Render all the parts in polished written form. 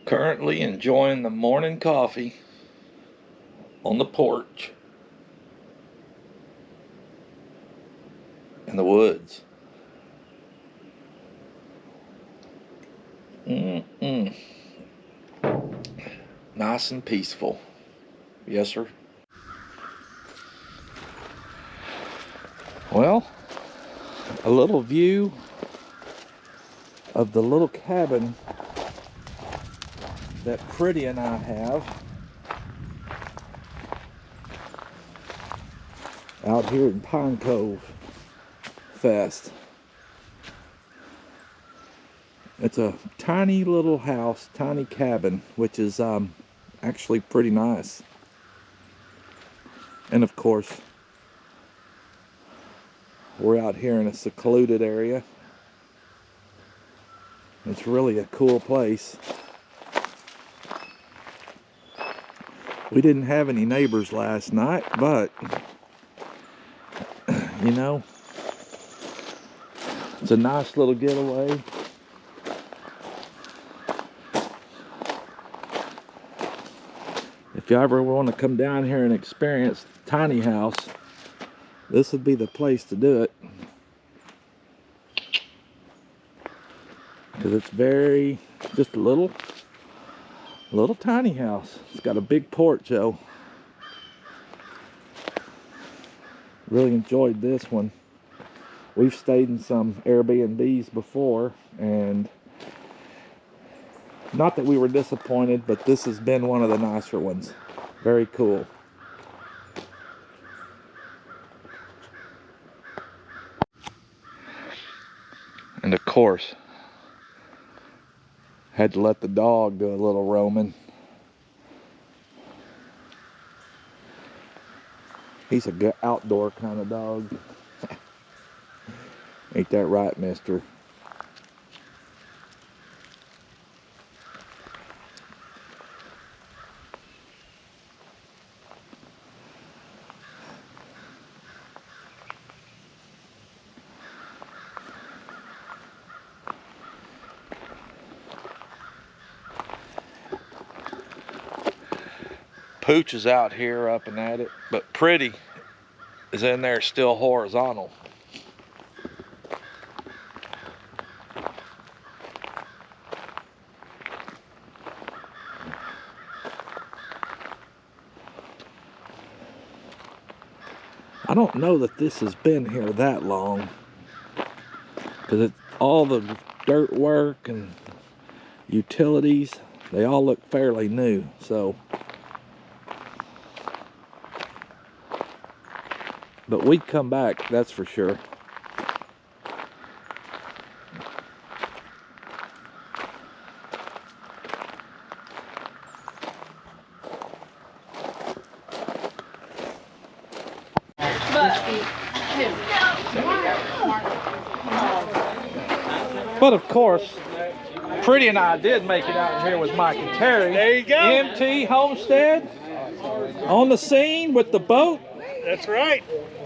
Currently enjoying the morning coffee on the porch in the woods. Nice and peaceful. Yes, sir. Well, a little view of the little cabin that Pretty and I have out here in Pine Cove Fest. It's a tiny little house, tiny cabin, which is actually pretty nice. And of course, we're out here in a secluded area. It's really a cool place. We didn't have any neighbors last night, but you know, it's a nice little getaway. If you ever want to come down here and experience the tiny house, this would be the place to do it. Because it's just a little tiny house. It's got a big porch though. Really enjoyed this one. We've stayed in some Airbnbs before, and not that we were disappointed, but this has been one of the nicer ones. Very cool. And of course, had to let the dog do a little roaming. He's a good outdoor kind of dog. Ain't that right, mister? Pooch is out here up and at it, but Pretty is in there still horizontal. I don't know that this has been here that long, because all the dirt work and utilities, they all look fairly new. So, but we'd come back, that's for sure. But of course, Pretty and I did make it out here with Mike and Terry. There you go. MT Homestead on the scene with the boat. That's right.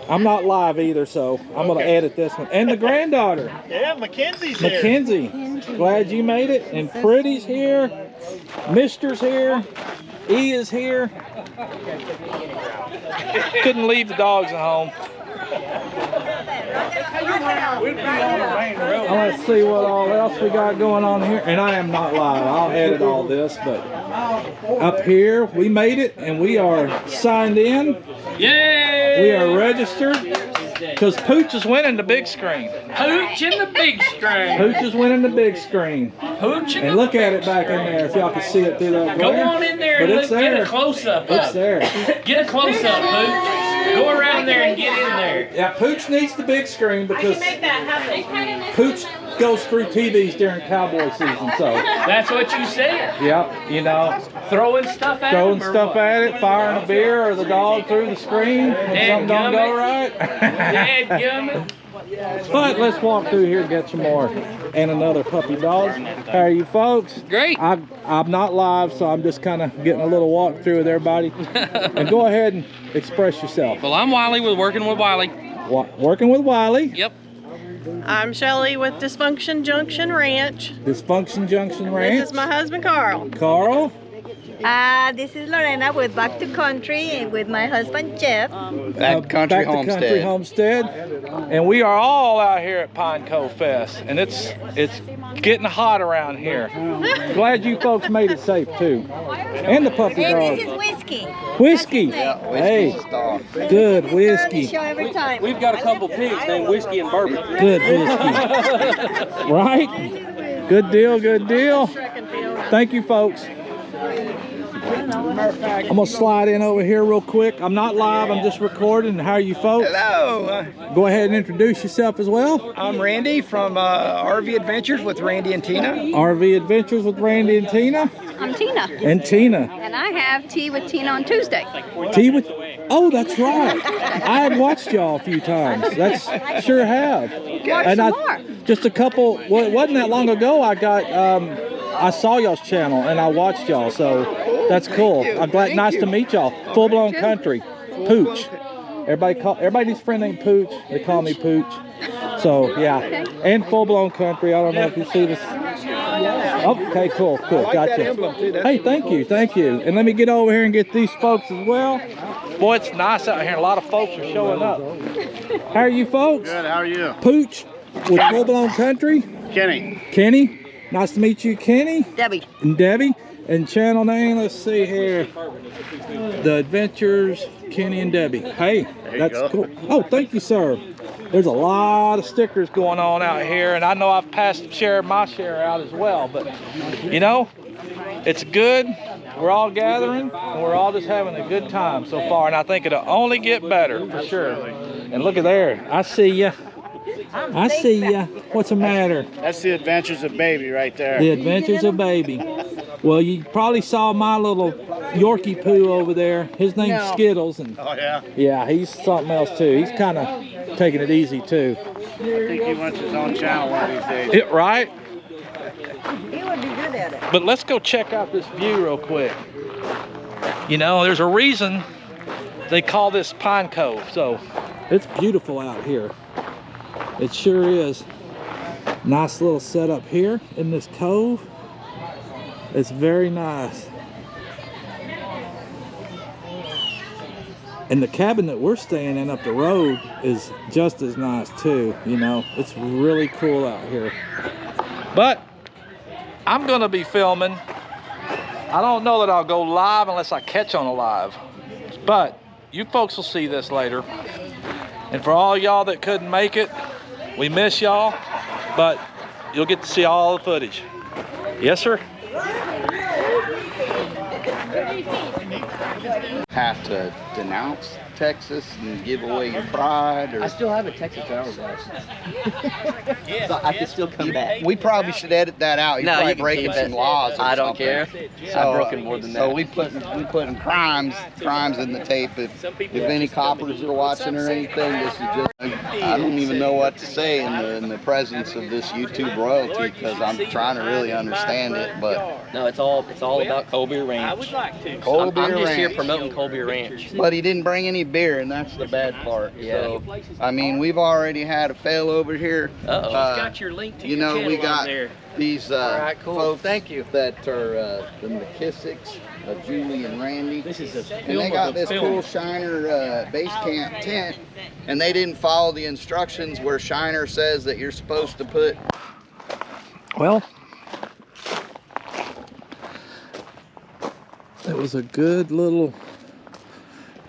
I'm not live either, so I'm going to edit this one. And the granddaughter. Yeah, Mackenzie's here. Mackenzie. Glad you made it. And Pretty's here. Mister's here. E is here. Couldn't leave the dogs at home. Let's see what all else we got going on here. And I am not live. I'll edit all this, but up here we made it, and we are signed in. Yay! We are registered because Pooch is winning the big screen. Pooch in the big screen. Pooch is winning the big screen. Pooch in and look at it back in there if y'all can see it through that glare. Go on in there and get a close up. It's there. Get a close up, Pooch. Go around there and get in there. Yeah, Pooch needs the big screen because Pooch goes through TVs during cowboy season, so. That's what you said. Yep, you know. Throwing stuff at Throwing stuff at it, firing a beer or the dog through the screen when something don't go right. Dadgummit. But let's walk through here and get some more. And another puppy dog. How are you folks? Great. I'm not live, so I'm just kind of getting a little walk through with everybody. And go ahead and express yourself. Well, I'm Wiley with Working with Wiley. Working with Wiley. Yep. I'm Shelley with Dysfunction Junction Ranch. Dysfunction Junction Ranch. This is my husband, Carl. Carl. This is Lorena with Back to Country and with my husband Jeff. Back Country Homestead. And we are all out here at Pine Cove Fest, and it's getting hot around here. Glad you folks made it safe too. And the puppy dog. And this is whiskey. Whiskey. Yeah, Hey, good whiskey. Show every time. We've got a couple pigs named Whiskey and Bourbon. Good whiskey. Right? Good deal, good deal. Thank you, folks. I'm gonna slide in over here real quick. I'm not live, I'm just recording. How are you folks? Hello, Go ahead and introduce yourself as well. I'm Randy from RV Adventures with Randy and Tina. RV Adventures with Randy and Tina. I'm Tina, And Tina. and I have tea with Tina on Tuesday. Tea with, oh, that's right. I have watched y'all a few times. That's sure have. And some more. just a couple, well, it wasn't that long ago I got, I saw y'all's channel and I watched y'all, so that's cool. I'm glad, nice to meet y'all. Full blown country, Pooch. Everybody's friend named Pooch. They call me Pooch. So yeah, and full blown country. I don't know if you see this. Okay, cool, gotcha. Hey, thank you. And let me get over here and get these folks as well. Boy, it's nice out here. A lot of folks are showing up. How are you folks? Good, how are you? Pooch with full blown country. Kenny. Nice to meet you, Kenny. Debbie. And Debbie. And channel name, let's see here. The Adventures, Kenny and Debbie. Hey, that's cool. Oh, thank you, sir. There's a lot of stickers going on out here, and I know I've shared my share out as well, but you know, it's good. We're all gathering, and we're all just having a good time so far, and I think it'll only get better for sure. And look at there, I see ya. What's the matter? That's the Adventures of Baby right there. The Adventures of Baby. Well, you probably saw my little Yorkie poo over there. His name's Skittles, and Oh, yeah? yeah, he's something else too. He's kind of taking it easy too. I think he wants his own channel one of these days. Right? He would be good at it. But let's go check out this view real quick. You know, there's a reason they call this Pine Cove, so it's beautiful out here. It sure is. Nice little setup here in this cove. It's very nice. And the cabin that we're staying in up the road is just as nice too, you know. It's really cool out here. But I'm gonna be filming. I don't know that I'll go live unless I catch on a live. But you folks will see this later. And for all y'all that couldn't make it, we miss y'all, but you'll get to see all the footage. Yes, sir? Have to denounce Texas and give away your pride, or I still have a Texas driver's license. So I can still come back. we probably should edit that out. You're No, probably you can breaking keep some it. laws. Or I don't something. care. I've broken more than that. So we putting crimes in the tape. If any coppers are watching or anything, this is just, I don't even know what to say in the presence of this YouTube royalty, because I'm trying to really understand it. But No, it's all about Colby Ranch. Colby I'm just here Ranch. promoting Colby Ranch. But he didn't bring any beer, and that's the bad part. Yeah. So, I mean, we've already had a fail over here. Uh-oh. Uh, your link to you your know, we channel got on there. these right, cool. folks Thank you. that are the McKissicks, Julie and Randy. This is a And they got this cool Shiner base camp tent, and they didn't follow the instructions where Shiner says that you're supposed to put. Well, it was a good little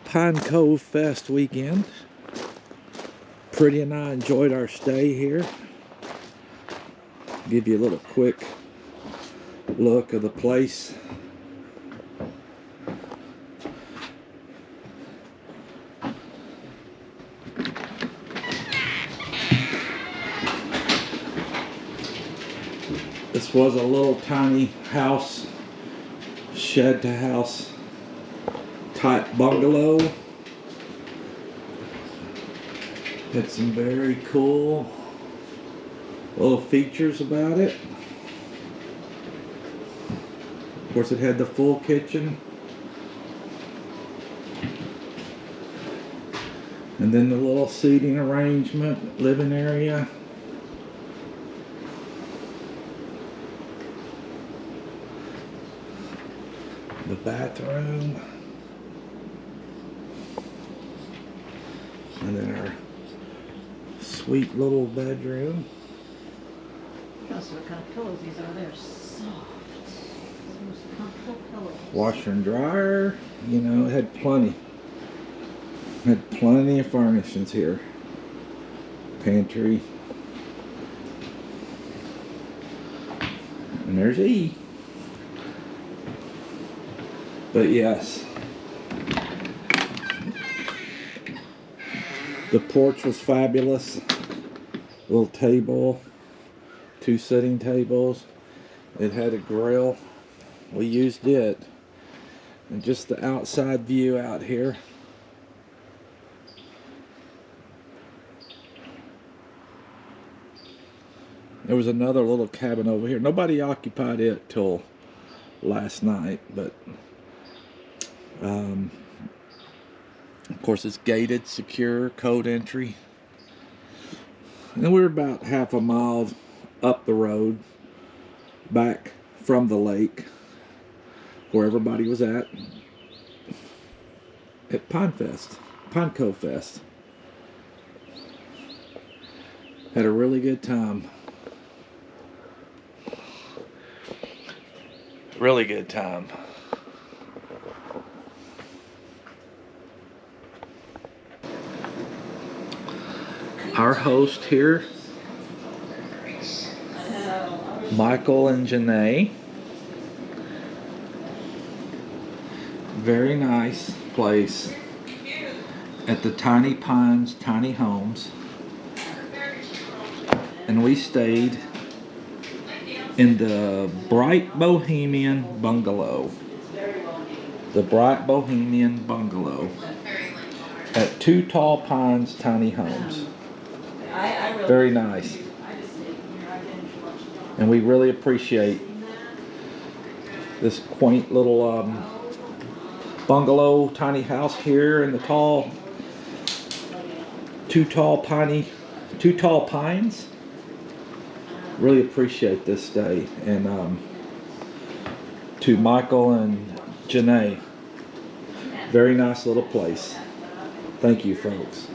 Pine Cove Fest weekend. Pretty and I enjoyed our stay here. Give you a little quick look of the place. This was a little tiny house, shed to house type bungalow. Had some very cool little features about it. Of course, it had the full kitchen. And then the little seating arrangement, living area. The bathroom. And then our sweet little bedroom. Notice what kind of pillows these are. They're soft. The most comfortable pillows. Washer and dryer. You know, it had plenty. Had plenty of furnishings here. Pantry. And there's E. But yes. The porch was fabulous. Little table. 2 sitting tables. It had a grill. We used it. And just the outside view out here. There was another little cabin over here. Nobody occupied it till last night, but of course it's gated, secure, code entry. And we're about half a mile up the road, back from the lake, where everybody was at Pine Cove Fest. Had a really good time. Really good time. Our host here, Michael and Janae. Very nice place at the Tiny Pines Tiny Homes. And we stayed in the Bright Bohemian Bungalow. The Bright Bohemian Bungalow at Two Tall Pines Tiny Homes. Very nice. And we really appreciate this quaint little bungalow tiny house here in the Two Tall Pines. Really appreciate this day. And to Michael and Janae, very nice little place. Thank you, folks.